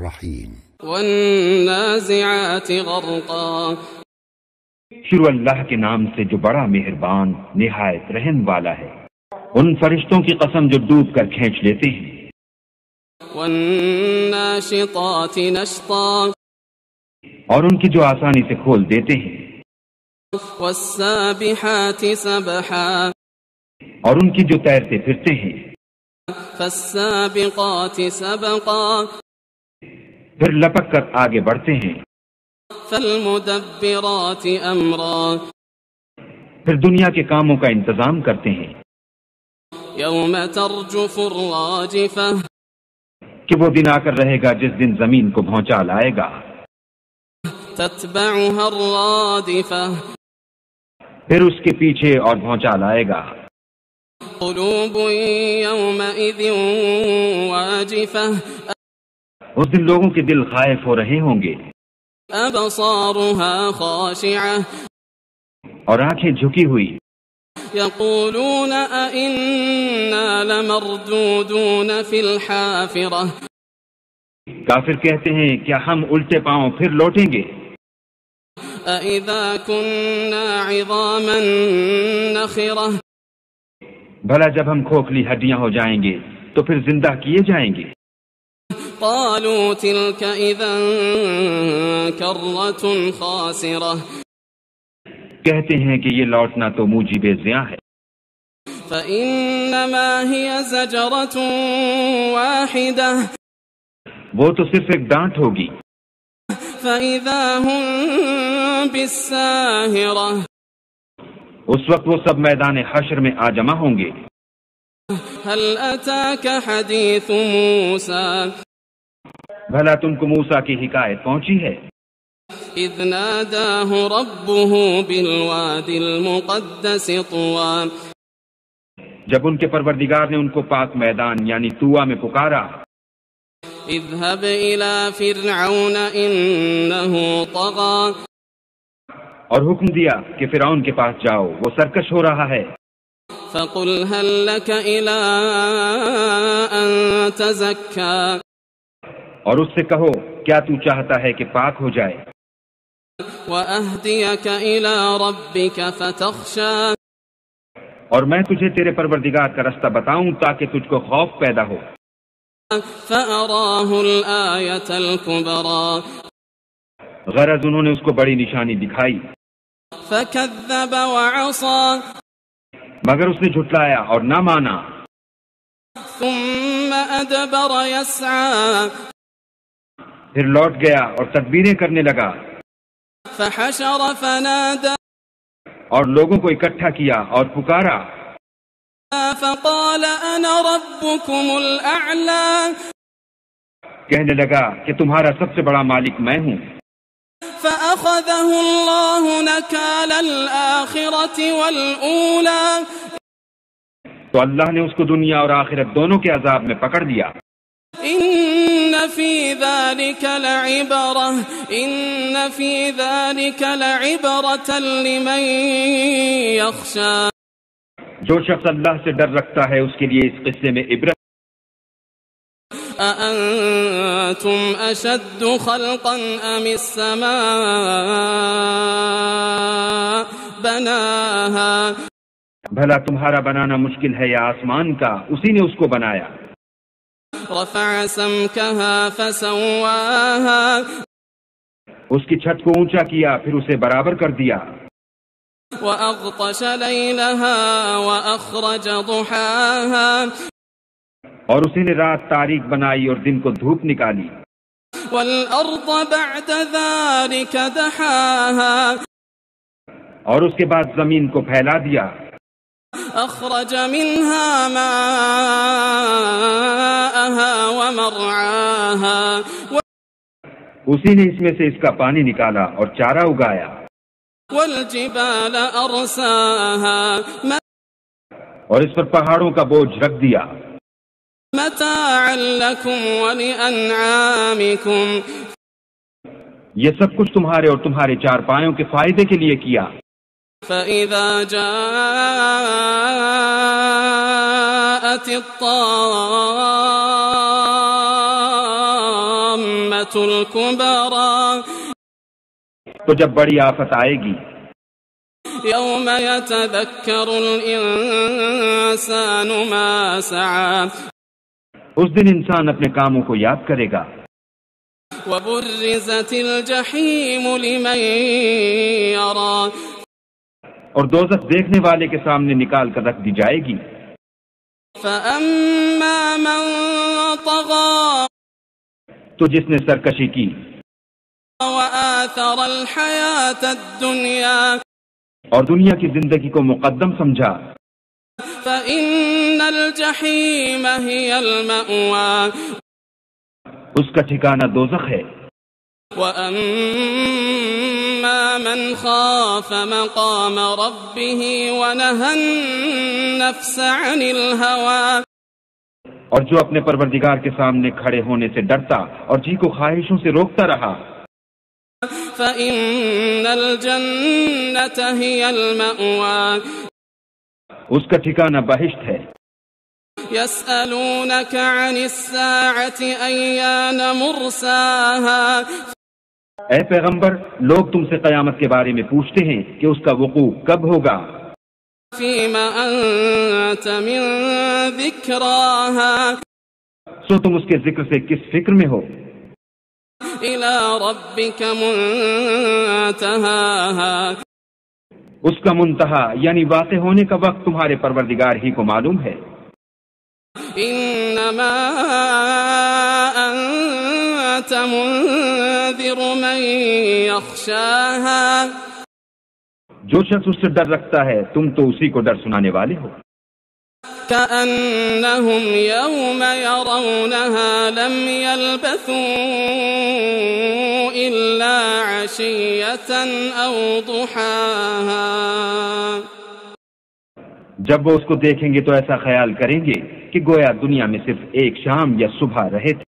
الرحيم والنازعات غرقا. شروع اللہ کے نام سے جو بڑا مہربان نہایت رحم والا ہے. ان فرشتوں کی قسم جو ڈوب کر کھینچ لیتے ہیں. والناشطات نشطا. اور ان کی جو آسانی سے کھول دیتے ہیں. والسابحات سبحا. اور ان کی جو تیرتے پھرتے ہیں. فالسابقات سبقا. پھر لپک کر آگے بڑھتے ہیں. فالمدبرات امرا. پھر دنیا کے کاموں کا انتظام کرتے ہیں. یوم ترجف الراجفہ. کہ وہ دن آ کر رہے گا جس دن زمین کو بھونچال آئے گا. تتبعها الرادفہ. پھر اس کے پیچھے اور بھونچال آئے گا. قلوب یومئذ واجفہ. اس دن لوگوں کے دل خائف ہو رہے ہوں گے. ابصارها خاشعہ. اور آنکھیں جھکی ہوئی. یقولون ائنا لمردودون فی الحافرہ. کافر کہتے ہیں کیا ہم الٹے پاؤں پھر لوٹیں گے. اذا كنا عظاما نخرہ. بھلا جب ہم کھوکھلی ہڈیاں ہو جائیں گے تو پھر زندہ کیے جائیں گے. قالوا تلك اذا کرۃ خاسرہ. کہتے ہیں کہ یہ لوٹنا تو موجب زیاں ہے. فإنما هي زجرة واحدة. وہ تو صرف ایک ڈانٹ ہوگی. فإذا هم بالساهرة. اس وقت وہ سب میدان حشر میں آ جمع ہوں گے. هل أتاك حديث موسى. بھلا تم کو موسیٰ کی حکایت پہنچی ہے. اذ ناداه ربه بالواد المقدس طوى. جب ان کے پروردگار نے ان کو پاک میدان یعنی طویٰ میں پکارا. اذهب الى فرعون انه طغى. اور حکم دیا کہ فرعون کے پاس جاؤ وہ سرکش ہو رہا ہے. فقل هل لك الى ان تزكى. اور اس سے کہو کیا تو چاہتا ہے کہ پاک ہو جائے. وأهديك إلى ربك فتخشى. اور میں تجھے تیرے پروردگار کا رستہ بتاؤں تاکہ تجھ کو خوف پیدا ہو. فأراه الآية الكبرى. غرض انہوں نے اس کو بڑی نشانی دکھائی. فكذب وعصى. مگر اس نے جھٹلایا اور نہ مانا. ثم أدبر يسعى. پھر لوٹ گیا اور تدبیریں کرنے لگا. فحشر فنادى. اور لوگوں کو اکٹھا کیا اور پکارا. فقال انا ربكم الاعلى. کہنے لگا کہ تمہارا سب سے بڑا مالک میں ہوں. فاخذه الله نكال الاخرة والاولى. تو اللہ نے اس کو دنیا اور آخرت دونوں کے عذاب میں پکڑ لیا. ان في ذلك لعبرة. ان في ذلك لعبرة لمن يخشى. جو شخص اللہ سے ڈر رکھتا ہے اس کے لیے اس قصے میں عبرت. أأنتم أشد خلقا أم السماء بناها. بھلا تمہارا بنانا مشکل ہے یا آسمان کا اسی نے اس کو بنایا. رفع سمكها فسواها. اس کی چھت کو اونچا کیا پھر اسے برابر کر دیا. وأغطش ليلها وأخرج ضحاها. اور اسی نے رات تاریک بنائی اور دن کو دھوپ نکالی. والأرض بعد ذلك دحاها. اور اس کے بعد زمین کو پھیلا دیا. أخرج منها ماءها ومرعاها. اسی نے اس میں سے اس کا پانی نکالا اور چارہ اگایا. والجبال أرساها. اور اس پر پہاڑوں کا بوجھ رکھ دیا. متاعا لكم ولأنعامكم. یہ سب کچھ تمہارے اور تمہارے چار پایوں کے فائدے کے لیے کیا. فإذا جاءت الطامة الكبرى تو جب بڑی آفت آئے گی، يوم يتذكر الإنسان ما سعى اس دن انسان اپنے کاموں کو یاد کرے گا، وبرزت الجحيم لمن يرى اور دوزخ دیکھنے والے کے سامنے نکال کر رکھ دی جائے گی۔ فأما من طغى تو جس نے سرکشی کی وآثر الحياة الدنيا اور دنیا کی زندگی کو مقدم سمجھا، فإن الجحيم هي المأوى اس کا ٹھکانہ دوزخ ہے۔ وأما من خاف مقام ربه ونهى النفس عن الهوى اور جو اپنے پروردگار کے سامنے کھڑے ہونے سے ڈرتا اور جی کو خواہشوں سے روکتا رہا، فإن الجنة هي المأوى اس کا ٹھکانہ بہشت ہے۔ يسألونك عن الساعة أيان مرساها اے پیغمبر، لوگ تم سے قیامت کے بارے میں پوچھتے ہیں کہ اس کا وقوع کب ہوگا، فيما أنت من ذكراها سو تم اس کے ذکر سے کس فکر میں ہو، إلى ربك منتهاها اس کا منتہا یعنی واقع ہونے کا وقت تمہارے پروردگار ہی کو معلوم ہے۔ إنما أنت منذر من يخشاها جو شخص اس سے ڈر رکھتا ہے تم تو اسی کو ڈر سنانے والے ہو۔ كأنهم يوم يرونها لم يلبثوا إلا عشية أو ضحاها جب وہ اس کو دیکھیں گے تو ایسا خیال کریں گے کہ گویا دنیا میں صرف ایک شام یا صبح رہے تھے۔